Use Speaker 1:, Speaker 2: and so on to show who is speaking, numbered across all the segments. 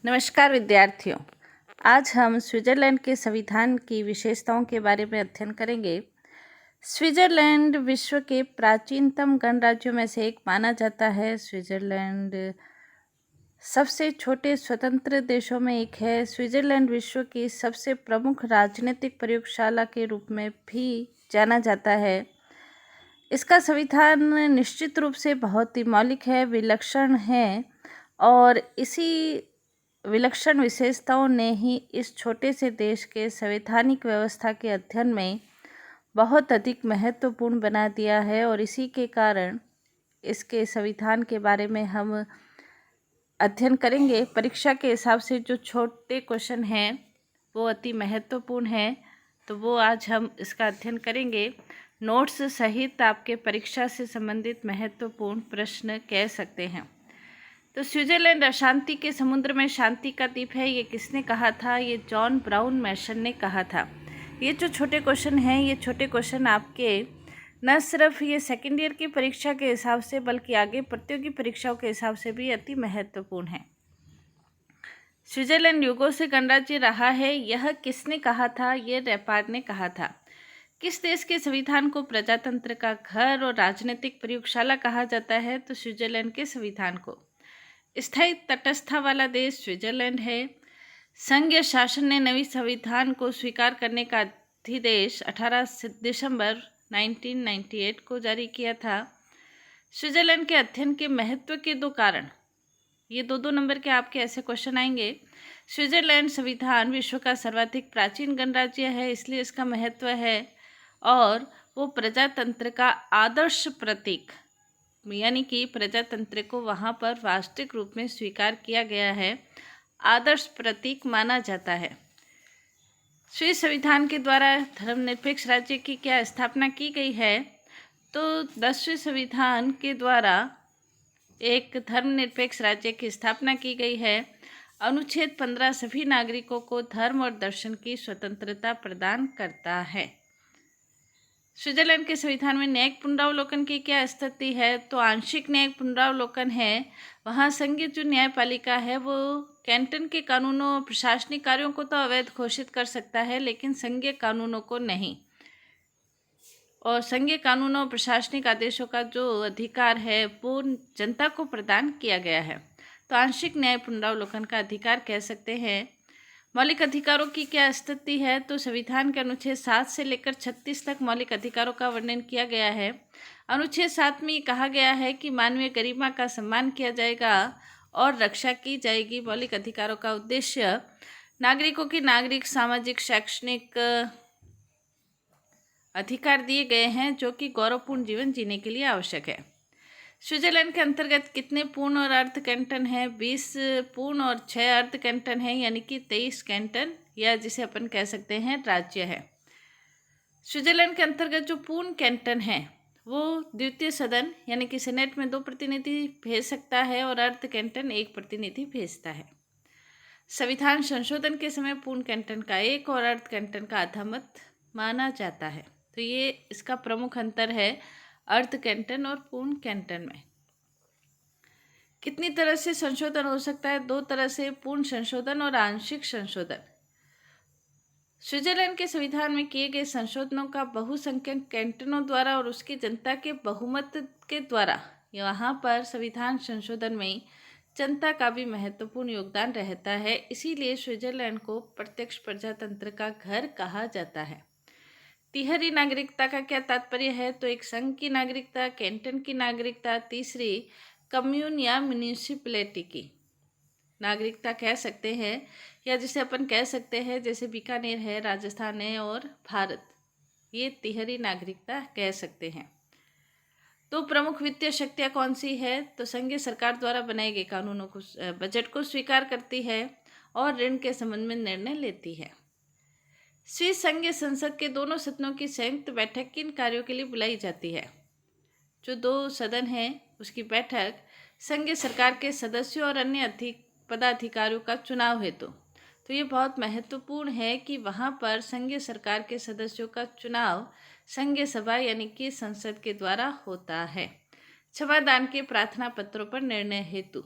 Speaker 1: नमस्कार विद्यार्थियों। आज हम स्विट्जरलैंड के संविधान की विशेषताओं के बारे में अध्ययन करेंगे। स्विट्जरलैंड विश्व के प्राचीनतम गणराज्यों में से एक माना जाता है। स्विट्जरलैंड सबसे छोटे स्वतंत्र देशों में एक है। स्विट्जरलैंड विश्व की सबसे प्रमुख राजनीतिक प्रयोगशाला के रूप में भी जाना जाता है। इसका संविधान निश्चित रूप से बहुत ही मौलिक है, विलक्षण है और इसी विलक्षण विशेषताओं ने ही इस छोटे से देश के संवैधानिक व्यवस्था के अध्ययन में बहुत अधिक महत्वपूर्ण बना दिया है। और इसी के कारण इसके संविधान के बारे में हम अध्ययन करेंगे। परीक्षा के हिसाब से जो छोटे क्वेश्चन हैं वो अति महत्वपूर्ण हैं, तो वो आज हम इसका अध्ययन करेंगे। नोट्स सहित आपके परीक्षा से संबंधित महत्वपूर्ण प्रश्न कह सकते हैं। तो स्विट्जरलैंड अशांति के समुद्र में शांति का द्वीप है, ये किसने कहा था? ये जॉन ब्राउन मैशन ने कहा था। ये जो छोटे क्वेश्चन हैं, ये छोटे क्वेश्चन आपके न सिर्फ ये सेकेंड ईयर की परीक्षा के हिसाब से बल्कि आगे प्रतियोगी परीक्षाओं के हिसाब से भी अति महत्वपूर्ण है। स्विट्जरलैंड युगों से गणराज्य रहा है, यह किसने कहा था? ये रैपार्ड ने कहा था। किस देश के संविधान को प्रजातंत्र का घर और राजनीतिक प्रयोगशाला कहा जाता है? तो स्विट्जरलैंड के संविधान को। स्थायी तटस्थता वाला देश स्विट्जरलैंड है। संघीय शासन ने नवी संविधान को स्वीकार करने का अध्यादेश 18 दिसंबर 1998 को जारी किया था। स्विट्जरलैंड के अध्ययन के महत्व के दो कारण, ये दो नंबर के आपके ऐसे क्वेश्चन आएंगे। स्विट्जरलैंड संविधान विश्व का सर्वाधिक प्राचीन गणराज्य है, इसलिए इसका महत्व है। और वो प्रजातंत्र का आदर्श प्रतीक, यानी कि प्रजातंत्र को वहाँ पर वास्तविक रूप में स्वीकार किया गया है, आदर्श प्रतीक माना जाता है। स्विस संविधान के द्वारा धर्मनिरपेक्ष राज्य की क्या स्थापना की गई है? तो 10वें संविधान के द्वारा एक धर्मनिरपेक्ष राज्य की स्थापना की गई है। अनुच्छेद 15 सभी नागरिकों को धर्म और दर्शन की स्वतंत्रता प्रदान करता है। स्विट्जरलैंड के संविधान में न्यायिक पुनरावलोकन की क्या स्थिति है? तो आंशिक न्यायिक पुनरावलोकन है। वहाँ संघीय जो न्यायपालिका है वो कैंटन के कानूनों और प्रशासनिक कार्यों को तो अवैध घोषित कर सकता है, लेकिन संघीय कानूनों को नहीं। और संघीय कानूनों और प्रशासनिक आदेशों का जो अधिकार है वो जनता को प्रदान किया गया है। तो आंशिक न्याय पुनरावलोकन का अधिकार कह सकते हैं। मौलिक अधिकारों की क्या स्थिति है? तो संविधान के अनुच्छेद 7 से लेकर 36 तक मौलिक अधिकारों का वर्णन किया गया है। अनुच्छेद 7 में कहा गया है कि मानवीय गरिमा का सम्मान किया जाएगा और रक्षा की जाएगी। मौलिक अधिकारों का उद्देश्य नागरिकों की नागरिक, सामाजिक, शैक्षणिक अधिकार दिए गए हैं जो कि गौरवपूर्ण जीवन जीने के लिए आवश्यक है। स्विट्जरलैंड के अंतर्गत कितने पूर्ण और अर्ध कैंटन हैं? 20 पूर्ण और 6 अर्ध कैंटन हैं, यानी कि 23 कैंटन, या जिसे अपन कह सकते हैं राज्य है। स्विट्जरलैंड के अंतर्गत जो पूर्ण कैंटन है वो द्वितीय सदन यानी कि सेनेट में 2 प्रतिनिधि भेज सकता है और अर्ध कैंटन 1 प्रतिनिधि भेजता है। संविधान संशोधन के समय पूर्ण कैंटन का 1 और अर्ध कैंटन का आधा मत माना जाता है। तो ये इसका प्रमुख अंतर है अर्ध कैंटन और पूर्ण कैंटन में। कितनी तरह से संशोधन हो सकता है? 2 तरह से, पूर्ण संशोधन और आंशिक संशोधन। स्विट्जरलैंड के संविधान में किए गए संशोधनों का बहुसंख्यक कैंटनों द्वारा और उसकी जनता के बहुमत के द्वारा, यहाँ पर संविधान संशोधन में जनता का भी महत्वपूर्ण योगदान रहता है। इसीलिए स्विट्जरलैंड को प्रत्यक्ष प्रजातंत्र का घर कहा जाता है। तिहरी नागरिकता का क्या तात्पर्य है? तो एक संघ की नागरिकता, कैंटन की नागरिकता, तीसरी कम्यून या म्यूनिसिपैलिटी की नागरिकता कह सकते हैं, या जिसे अपन कह सकते हैं जैसे बीकानेर है, राजस्थान है और भारत, ये तिहरी नागरिकता कह सकते हैं। तो प्रमुख वित्तीय शक्तियाँ कौन सी है? तो संघीय सरकार द्वारा बनाए गए कानूनों को, बजट को स्वीकार करती है और ऋण के संबंध में निर्णय लेती है। स्विस संघीय संसद के दोनों सदनों की संयुक्त बैठक किन कार्यों के लिए बुलाई जाती है? जो 2 सदन हैं उसकी बैठक संघीय सरकार के सदस्यों और अन्य पदाधिकारियों का चुनाव हेतु। तो ये बहुत महत्वपूर्ण है कि वहाँ पर संघीय सरकार के सदस्यों का चुनाव संघीय सभा यानी कि संसद के द्वारा होता है। क्षमादान के प्रार्थना पत्रों पर निर्णय हेतु।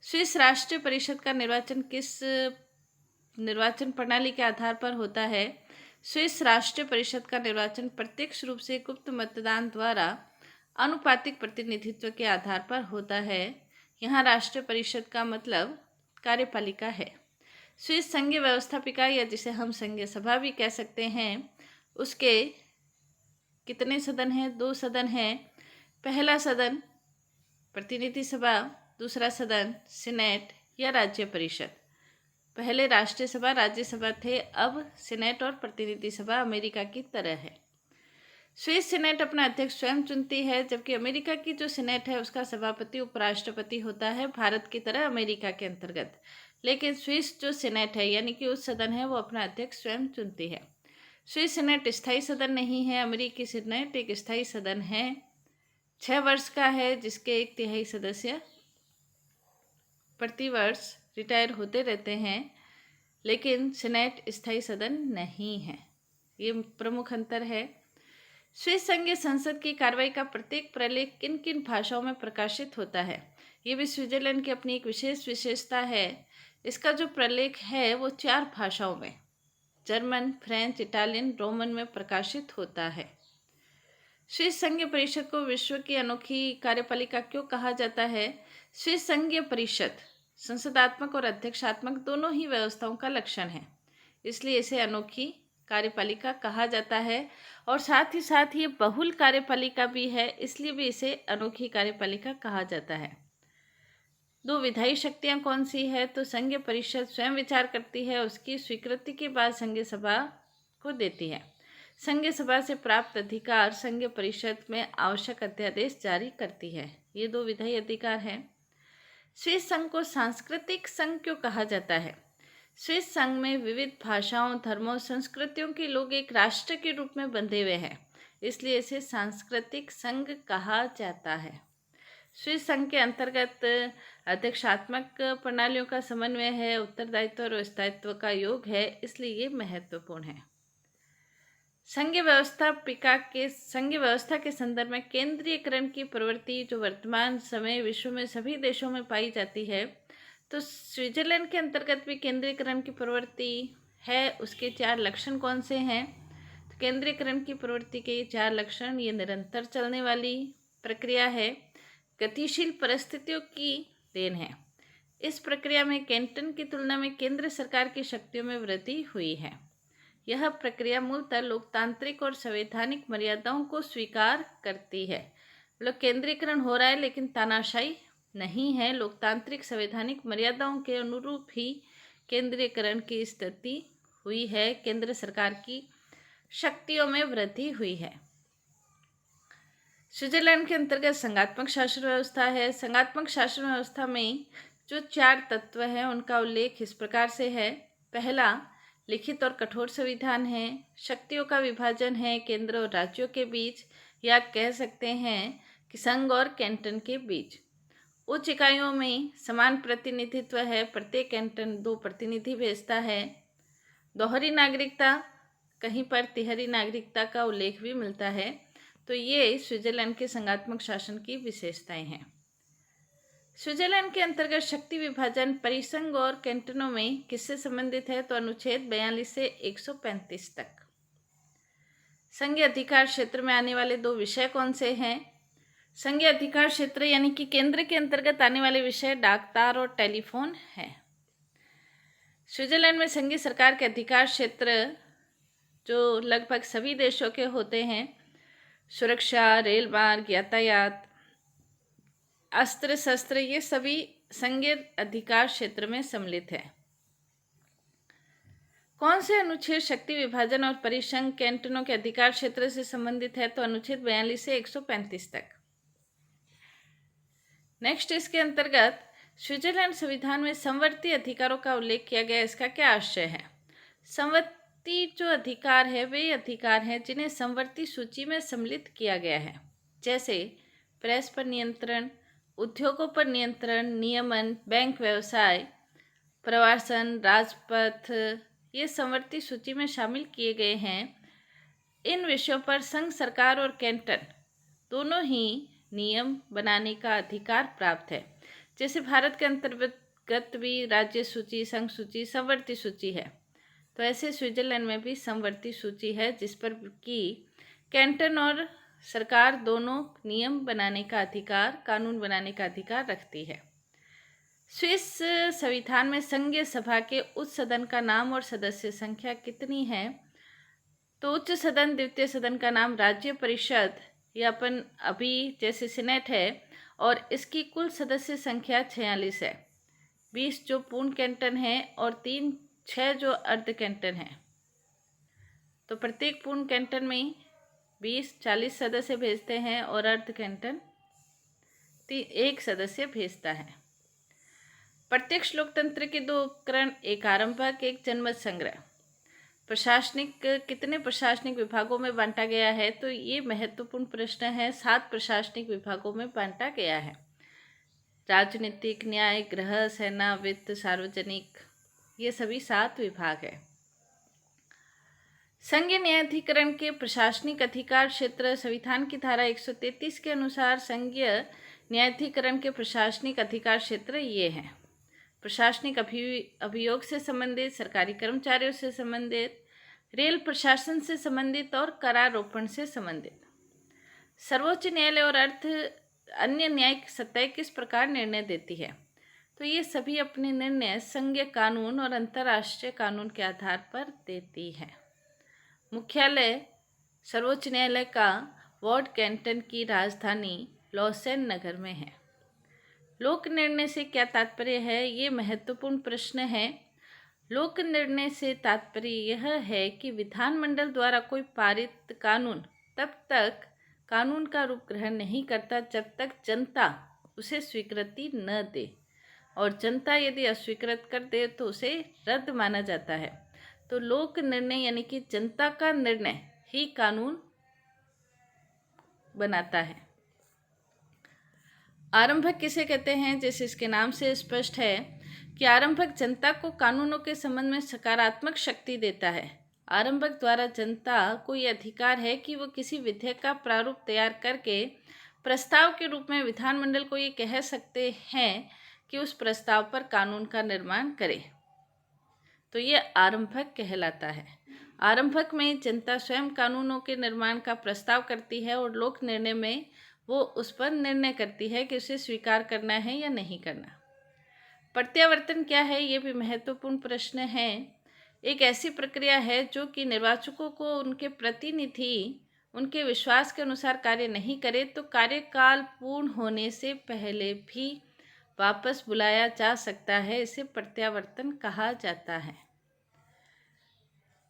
Speaker 1: स्विस राष्ट्रीय परिषद का निर्वाचन किस निर्वाचन प्रणाली के आधार पर होता है? स्विस राष्ट्रीय परिषद का निर्वाचन प्रत्यक्ष रूप से गुप्त मतदान द्वारा आनुपातिक प्रतिनिधित्व के आधार पर होता है। यहाँ राष्ट्रीय परिषद का मतलब कार्यपालिका है। स्विस संघीय व्यवस्थापिका या जिसे हम संघीय सभा भी कह सकते हैं, उसके कितने सदन हैं? 2 सदन हैं। पहला सदन प्रतिनिधि सभा, दूसरा सदन सीनेट या राज्य परिषद। पहले राष्ट्रीय सभा राज्यसभा थे, अब सीनेट और प्रतिनिधि सभा अमेरिका की तरह है। स्विस सीनेट अपना अध्यक्ष स्वयं चुनती है, जबकि अमेरिका की जो सीनेट है उसका सभापति उपराष्ट्रपति होता है, भारत की तरह अमेरिका के अंतर्गत। लेकिन स्विस जो सीनेट है यानी कि उच्च सदन है, वो अपना अध्यक्ष स्वयं चुनती है। स्विस सीनेट स्थायी सदन नहीं है। अमेरिकी सीनेट एक स्थायी सदन है, 6 वर्ष का है, जिसके 1/3 सदस्य प्रति वर्ष रिटायर होते रहते हैं, लेकिन सीनेट स्थायी सदन नहीं है। ये प्रमुख अंतर है। स्विस संघीय संसद की कार्रवाई का प्रत्येक प्रलेख किन किन भाषाओं में प्रकाशित होता है? ये भी स्विट्जरलैंड की अपनी एक विशेष विशेषता है। इसका जो प्रलेख है वो 4 भाषाओं में, जर्मन, फ्रेंच, इटालियन, रोमन में प्रकाशित होता है। स्विस संघीय परिषद को विश्व की अनोखी कार्यपालिका क्यों कहा जाता है? स्विस संघीय परिषद संसदात्मक और अध्यक्षात्मक दोनों ही व्यवस्थाओं का लक्षण है, इसलिए इसे अनोखी कार्यपालिका कहा जाता है। और साथ ही ये बहुल कार्यपालिका भी है, इसलिए भी इसे अनोखी कार्यपालिका कहा जाता है। 2 विधायी शक्तियां कौन सी है? तो संघीय परिषद स्वयं विचार करती है, उसकी स्वीकृति के बाद संघीय सभा को देती है। संघीय सभा से प्राप्त अधिकार संघीय परिषद में आवश्यक अध्यादेश जारी करती है। ये 2 विधायी अधिकार हैं। स्विस संघ को सांस्कृतिक संघ क्यों कहा जाता है? स्विस संघ में विविध भाषाओं, धर्मों, संस्कृतियों के लोग एक राष्ट्र के रूप में बंधे हुए हैं, इसलिए इसे सांस्कृतिक संघ कहा जाता है। स्विस संघ के अंतर्गत अध्यक्षात्मक प्रणालियों का समन्वय है, उत्तरदायित्व और स्थायित्व का योग है, इसलिए ये महत्वपूर्ण है। संघीय व्यवस्था के संदर्भ में केंद्रीयकरण की प्रवृत्ति जो वर्तमान समय विश्व में सभी देशों में पाई जाती है, तो स्विट्जरलैंड के अंतर्गत भी केंद्रीयकरण की प्रवृत्ति है। उसके 4 लक्षण कौन से हैं? तो केंद्रीयकरण की प्रवृत्ति के 4 लक्षण, ये निरंतर चलने वाली प्रक्रिया है, गतिशील परिस्थितियों की देन है। इस प्रक्रिया में कैंटन की तुलना में केंद्र सरकार की शक्तियों में वृद्धि हुई है। यह प्रक्रिया मूलतः लोकतांत्रिक और संवैधानिक मर्यादाओं को स्वीकार करती है। मतलब केंद्रीकरण हो रहा है लेकिन तानाशाही नहीं है, लोकतांत्रिक संवैधानिक मर्यादाओं के अनुरूप ही केंद्रीकरण की स्थिति हुई है, केंद्र सरकार की शक्तियों में वृद्धि हुई है। स्विट्जरलैंड के अंतर्गत संघात्मक शासन व्यवस्था है। संघात्मक शासन व्यवस्था में जो 4 तत्व हैं उनका उल्लेख इस प्रकार से है। पहला, लिखित और कठोर संविधान है। शक्तियों का विभाजन है केंद्र और राज्यों के बीच, या कह सकते हैं कि संघ और कैंटन के बीच। उच्च इकाइयों में समान प्रतिनिधित्व है, प्रत्येक कैंटन 2 प्रतिनिधि भेजता है। दोहरी नागरिकता, कहीं पर तिहरी नागरिकता का उल्लेख भी मिलता है। तो ये स्विट्जरलैंड के संघात्मक शासन की विशेषताएं हैं। स्विट्जरलैंड के अंतर्गत शक्ति विभाजन परिसंघ और कैंटनों में किससे संबंधित है? तो अनुच्छेद 42 से 135 तक। संघीय अधिकार क्षेत्र में आने वाले 2 विषय कौन से हैं? संघीय अधिकार क्षेत्र यानी कि केंद्र के अंतर्गत आने वाले विषय डाक, तार और टेलीफोन है। स्विट्जरलैंड में संघीय सरकार के अधिकार क्षेत्र जो लगभग सभी देशों के होते हैं, सुरक्षा, रेल मार्ग, यातायात, अस्त्र शस्त्र, ये सभी संघीय अधिकार क्षेत्र में सम्मिलित है। कौन से अनुच्छेद शक्ति विभाजन और परिसंघ कैंटनों के अधिकार क्षेत्र से संबंधित है? तो अनुच्छेद 42 से 135 तक। नेक्स्ट, इसके अंतर्गत स्विट्जरलैंड संविधान में संवर्ती अधिकारों का उल्लेख किया गया, इसका क्या आशय है? संवर्ती जो अधिकार है वे अधिकार हैं जिन्हें संवर्ती सूची में सम्मिलित किया गया है, जैसे प्रेस पर नियंत्रण, उद्योगों पर नियंत्रण, नियमन, बैंक व्यवसाय, प्रवासन, राजपथ, ये संवर्ती सूची में शामिल किए गए हैं। इन विषयों पर संघ सरकार और कैंटन दोनों ही नियम बनाने का अधिकार प्राप्त है। जैसे भारत के अंतर्गत भी राज्य सूची, संघ सूची, समवर्ती सूची है, तो ऐसे स्विट्जरलैंड में भी समवर्ती सूची है जिस पर कि कैंटन और सरकार दोनों नियम बनाने का अधिकार, कानून बनाने का अधिकार रखती है। स्विस संविधान में संघीय सभा के उच्च सदन का नाम और सदस्य संख्या कितनी है? तो उच्च सदन, द्वितीय सदन का नाम राज्य परिषद या अपन अभी जैसे सीनेट है, और इसकी कुल सदस्य संख्या 46 है। 20 जो पूर्ण कैंटन है और 6 जो अर्ध कैंटन है। तो प्रत्येक पूर्ण कैंटन में 40 सदस्य भेजते हैं और अर्ध कैंटन 1 सदस्य भेजता है। प्रत्यक्ष लोकतंत्र के 2 उपकरण, एक आरंभक, एक जनमत संग्रह। कितने प्रशासनिक विभागों में बांटा गया है? तो ये महत्वपूर्ण प्रश्न है। 7 प्रशासनिक विभागों में बांटा गया है। राजनीतिक, न्याय, गृह, सेना, वित्त, सार्वजनिक, ये सभी 7 विभाग है। संघीय न्यायाधिकरण के प्रशासनिक अधिकार क्षेत्र संविधान की धारा 133 के अनुसार संघीय न्यायाधिकरण के प्रशासनिक अधिकार क्षेत्र ये हैं: प्रशासनिक अभियोग से संबंधित, सरकारी कर्मचारियों से संबंधित, रेल प्रशासन से संबंधित और करारोपण से संबंधित। सर्वोच्च न्यायालय और अन्य न्यायिक सत्ताएं किस प्रकार निर्णय देती है? तो ये सभी अपने निर्णय संघीय कानून और अंतर्राष्ट्रीय कानून के आधार पर देती है। मुख्यालय सर्वोच्च न्यायालय का वार्ड कैंटन की राजधानी लॉसेन नगर में है। लोक निर्णय से क्या तात्पर्य है? ये महत्वपूर्ण प्रश्न है। लोक निर्णय से तात्पर्य यह है कि विधानमंडल द्वारा कोई पारित कानून तब तक कानून का रूप ग्रहण नहीं करता जब तक जनता उसे स्वीकृति न दे, और जनता यदि अस्वीकृत कर दे तो उसे रद्द माना जाता है। तो लोक निर्णय यानी कि जनता का निर्णय ही कानून बनाता है। आरंभक किसे कहते हैं? जैसे इसके नाम से स्पष्ट है कि आरंभक जनता को कानूनों के संबंध में सकारात्मक शक्ति देता है। आरंभक द्वारा जनता को यह अधिकार है कि वो किसी विधेयक का प्रारूप तैयार करके प्रस्ताव के रूप में विधानमंडल को ये कह सकते हैं कि उस प्रस्ताव पर कानून का निर्माण करे। तो ये आरंभक कहलाता है। आरंभक में जनता स्वयं कानूनों के निर्माण का प्रस्ताव करती है और लोक निर्णय में वो उस पर निर्णय करती है कि उसे स्वीकार करना है या नहीं करना। प्रत्यावर्तन क्या है? ये भी महत्वपूर्ण प्रश्न है। एक ऐसी प्रक्रिया है जो कि निर्वाचकों को उनके प्रतिनिधि उनके विश्वास के अनुसार कार्य नहीं करे तो कार्यकाल पूर्ण होने से पहले भी वापस बुलाया जा सकता है। इसे प्रत्यावर्तन कहा जाता है।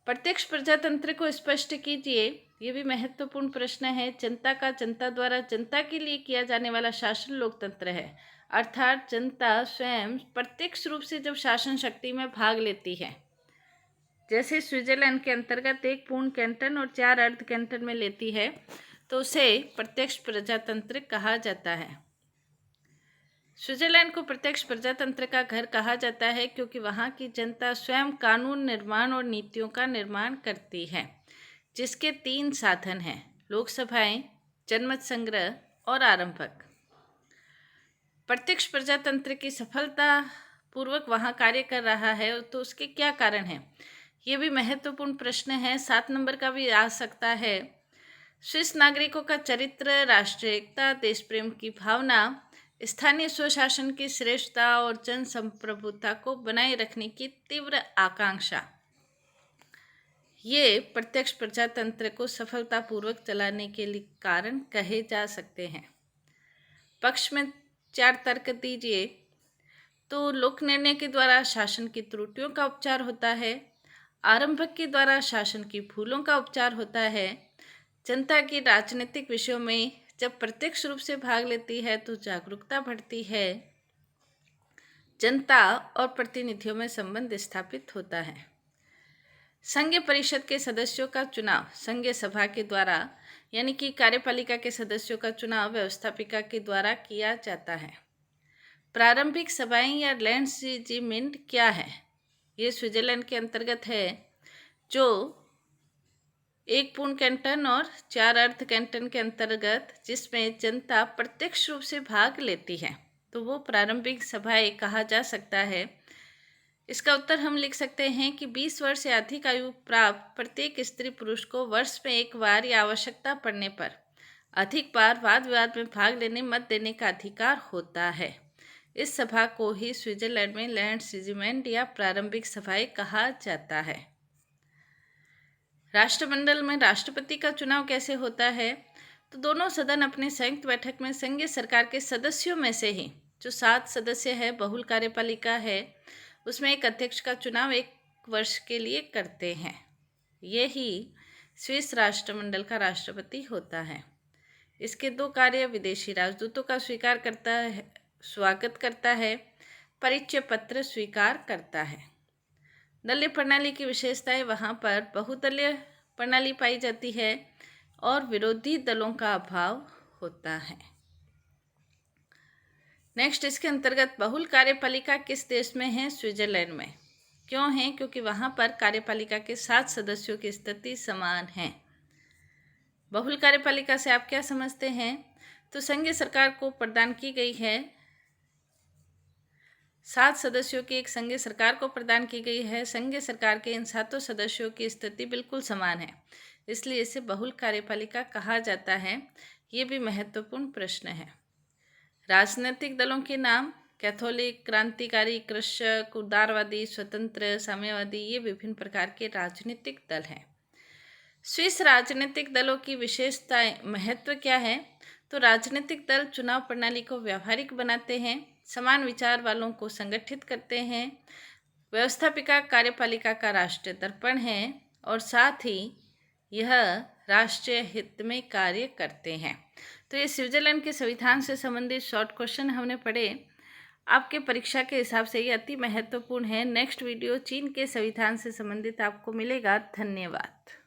Speaker 1: प्रत्यक्ष प्रजातंत्र को स्पष्ट कीजिए। ये भी महत्वपूर्ण प्रश्न है। जनता का जनता द्वारा जनता के लिए किया जाने वाला शासन लोकतंत्र है, अर्थात जनता स्वयं प्रत्यक्ष रूप से जब शासन शक्ति में भाग लेती है। जैसे स्विट्जरलैंड के अंतर्गत 1 पूर्ण कैंटन और 4 अर्ध कैंटन में लेती है तो उसे प्रत्यक्ष प्रजातंत्र कहा जाता है। स्विट्जरलैंड को प्रत्यक्ष प्रजातंत्र का घर कहा जाता है क्योंकि वहाँ की जनता स्वयं कानून निर्माण और नीतियों का निर्माण करती है, जिसके 3 साधन हैं: लोकसभाएं, जनमत संग्रह और आरंभक। प्रत्यक्ष प्रजातंत्र की सफलता पूर्वक वहाँ कार्य कर रहा है तो उसके क्या कारण हैं? ये भी महत्वपूर्ण प्रश्न है। 7 नंबर का भी आ सकता है। स्विस नागरिकों का चरित्र, राष्ट्रीय एकता, देश प्रेम की भावना, स्थानीय स्वशासन की श्रेष्ठता और जन संप्रभुता को बनाए रखने की तीव्र आकांक्षा, ये प्रत्यक्ष प्रजातंत्र को सफलतापूर्वक चलाने के लिए कारण कहे जा सकते हैं। पक्ष में 4 तर्क दीजिए। तो लोक निर्णय के द्वारा शासन की त्रुटियों का उपचार होता है, आरंभक के द्वारा शासन की भूलों का उपचार होता है, जनता की राजनीतिक विषयों में जब प्रत्यक्ष रूप से भाग लेती है तो जागरूकता बढ़ती है, जनता और प्रतिनिधियों में संबंध स्थापित होता है। संघीय परिषद के सदस्यों का चुनाव संघीय सभा के द्वारा यानी कि कार्यपालिका के सदस्यों का चुनाव व्यवस्थापिका के द्वारा किया जाता है। प्रारंभिक सभाएं या लैंडस्जीमेंट क्या है? ये स्विट्जरलैंड के अंतर्गत है, जो 1 पूर्ण कैंटन और 4 अर्ध कैंटन के अंतर्गत, जिसमें जनता प्रत्यक्ष रूप से भाग लेती है। तो वो प्रारंभिक सभाएं कहा जा सकता है। इसका उत्तर हम लिख सकते हैं कि 20 वर्ष से अधिक आयु प्राप्त प्रत्येक स्त्री पुरुष को वर्ष में एक बार या आवश्यकता पड़ने पर अधिक बार वाद विवाद में भाग लेने मत देने का अधिकार होता है। इस सभा को ही स्विट्जरलैंड में लैंडस्रेजिमेंट या प्रारंभिक सभाएं कहा जाता है। राष्ट्रमंडल में राष्ट्रपति का चुनाव कैसे होता है? तो दोनों सदन अपने संयुक्त बैठक में संघीय सरकार के सदस्यों में से ही जो 7 सदस्य है, बहुल कार्यपालिका है, उसमें एक अध्यक्ष का चुनाव 1 वर्ष के लिए करते हैं। यही स्विस राष्ट्रमंडल का राष्ट्रपति होता है। इसके 2 कार्य विदेशी राजदूतों का स्वागत करता है, परिचय पत्र स्वीकार करता है। दलीय प्रणाली की विशेषताएं, वहाँ पर बहुदलीय प्रणाली पाई जाती है और विरोधी दलों का अभाव होता है। नेक्स्ट, इसके अंतर्गत बहुल कार्यपालिका किस देश में है? स्विट्जरलैंड में। क्यों है? क्योंकि वहाँ पर कार्यपालिका के 7 सदस्यों की स्थिति समान है। बहुल कार्यपालिका से आप क्या समझते हैं? तो संघीय सरकार को प्रदान की गई है 7 सदस्यों की एक संघीय सरकार को प्रदान की गई है। संघीय सरकार के इन 7 सदस्यों की स्थिति बिल्कुल समान है, इसलिए इसे बहुल कार्यपालिका कहा जाता है। ये भी महत्वपूर्ण प्रश्न है। राजनीतिक दलों के नाम: कैथोलिक, क्रांतिकारी, कृषक, उदारवादी, स्वतंत्र, साम्यवादी, ये विभिन्न प्रकार के राजनीतिक दल हैं। स्विस राजनीतिक दलों की विशेषताएं, महत्व क्या है? तो राजनीतिक दल चुनाव प्रणाली को व्यावहारिक बनाते हैं, समान विचार वालों को संगठित करते हैं, व्यवस्थापिका कार्यपालिका का राष्ट्रीय दर्पण है और साथ ही यह राष्ट्रीय हित में कार्य करते हैं। तो ये स्विट्जरलैंड के संविधान से संबंधित शॉर्ट क्वेश्चन हमने पढ़े। आपके परीक्षा के हिसाब से ये अति महत्वपूर्ण है। नेक्स्ट वीडियो चीन के संविधान से संबंधित आपको मिलेगा। धन्यवाद।